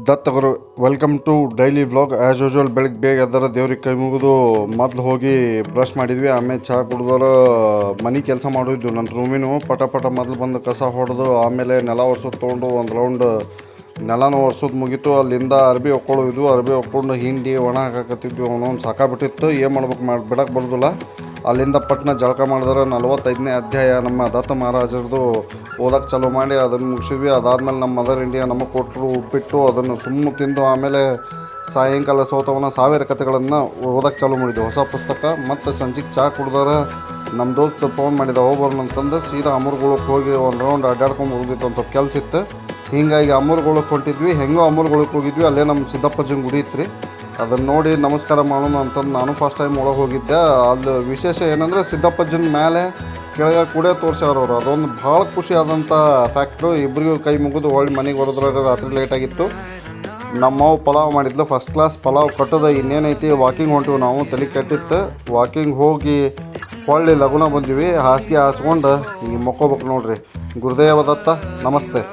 Dattaguru welcome to daily vlog. As usual ಬೆಳಗ್ಗೆ ಬೇಗ ಎದ್ದರ ದೇವ್ರಿಗೆ ಕೈ ಮುಗಿದು ಮೊದಲು ಹೋಗಿ ಬ್ರಷ್ ಮಾಡಿದ್ವಿ. ಆಮೇಲೆ ಚಹಾ ಕುಡ್ದೋರು ಮನೆ ಕೆಲಸ ಮಾಡಿದ್ವಿ. ನನ್ನ ರೂಮಿನೂ ಪಟ ಮೊದಲು ಬಂದು ಕಸ ಹೊಡೆದು ಆಮೇಲೆ ನೆಲ ಒರೆಸೋದು ತೊಗೊಂಡು ಒಂದು ರೌಂಡ್ ನೆಲನೂ ಒರೆಸೋದು ಮುಗೀತು. ಅಲ್ಲಿಂದ ಅರ್ಬಿ ಹೊಕ್ಕೊಳ್ಳೋದು, ಅರ್ಬಿ ಹೊಕ್ಕೊಂಡು ಹಿಂಡಿ ಒಣ ಹಾಕಕತ್ತಿದ್ವಿ. ಅವನೊಂದು ಸಾಕಾಗ್ಬಿಟ್ಟಿತ್ತು, ಏನು ಮಾಡ್ಬೇಕು ಬಿಡಕ್ಕೆ ಬರೋದಿಲ್ಲ. ಅಲ್ಲಿಂದ ಪಟ್ನ ಜಳಕ ಮಾಡಿದ್ರೆ 45ನೇ ಅಧ್ಯಾಯ ನಮ್ಮ ದತ್ತ ಮಹಾರಾಜರದು ಓದಕ್ಕೆ ಚಾಲೂ ಮಾಡಿ ಅದನ್ನು ಮುಗಿಸಿದ್ವಿ. ಅದಾದಮೇಲೆ ನಮ್ಮ ಮದರ್ ಇಂಡಿಯಾ ನಮಗೆ ಕೊಟ್ಟರು ಉಪ್ಪಿಟ್ಟು, ಅದನ್ನು ಸುಮ್ಮನೆ ತಿಂದು ಆಮೇಲೆ ಸಾಯಂಕಾಲ ಸೋತವನ 1000 ಕಥೆಗಳನ್ನು ಓದಕ್ಕೆ ಚಾಲೂ ಮಾಡಿದ್ವಿ, ಹೊಸ ಪುಸ್ತಕ. ಮತ್ತು ಸಂಜೆಗೆ ಚಹಾ ಕುಡ್ದಾರೆ ನಮ್ಮ ದೋಸ್ತ ಫೋನ್ ಮಾಡಿದ ಹೋಗ್ಬರೋಣ ಅಂತಂದು ಸೀದಾ ಅಮೂರ್ಗೊಳಕ್ಕೆ ಹೋಗಿ ಒಂದು ರೌಂಡ್ ಅಡ್ಡಾಡ್ಕೊಂಡು ಹೋಗಿತ್ತು. ಒಂದು ಸ್ವಲ್ಪ ಕೆಲಸ ಇತ್ತು, ಹೀಗಾಗಿ ಅಮೂರ್ಗೊಳಕ್ಕೆ ಹೊಂಟಿದ್ವಿ. ಹೆಂಗೋ ಅಮೂರ್ಗೊಳಕ್ಕೆ ಹೋಗಿದ್ವಿ. ಅಲ್ಲೇ ನಮ್ಮ ಸಿದ್ದಪ್ಪಜ್ಜನ ಗುಡಿ ಇತ್ತು ರೀ, ಅದನ್ನು ನೋಡಿ ನಮಸ್ಕಾರ ಮಾಡೋಣ ಅಂತಂದು ನಾನು ಫಸ್ಟ್ ಟೈಮ್ ಒಳಗೆ ಹೋಗಿದ್ದೆ. ಅಲ್ಲಿ ವಿಶೇಷ ಏನಂದರೆ ಸಿದ್ದಪ್ಪಜ್ಜನ ಮೇಲೆ ಕೆಳಗೆ ಕೂಡ ತೋರಿಸ್ಯಾರ ಅವರು. ಅದೊಂದು ಭಾಳ ಖುಷಿ ಆದಂಥ ಫ್ಯಾಕ್ಟ್ರು. ಇಬ್ಬರಿಗೂ ಕೈ ಮುಗಿದು ಹೊಳ್ಳಿ ಮನೆಗೆ ಬರೋದ್ರಾಗ ರಾತ್ರಿ ಲೇಟಾಗಿತ್ತು. ನಮ್ಮವು ಪಲಾವ್ ಮಾಡಿದ್ಲು, ಫಸ್ಟ್ ಕ್ಲಾಸ್ ಪಲಾವ್ ಕಟ್ಟೋದು. ಇನ್ನೇನೈತಿ ವಾಕಿಂಗ್ ಹೊಂಟಿವಿ ನಾವು, ತಲೆ ಕೆಟ್ಟಿತ್ತು. ವಾಕಿಂಗ್ ಹೋಗಿ ಹೊಳ್ಳಿ ಲಗುನ ಬಂದ್ವಿ. ಹಾಸಿಗೆ ಹಾಸ್ಕೊಂಡು ಈಗ ಮಕ್ಕೋಬೇಕು ನೋಡ್ರಿ. ಗುರುದೇವ ದತ್ತ, ನಮಸ್ತೆ.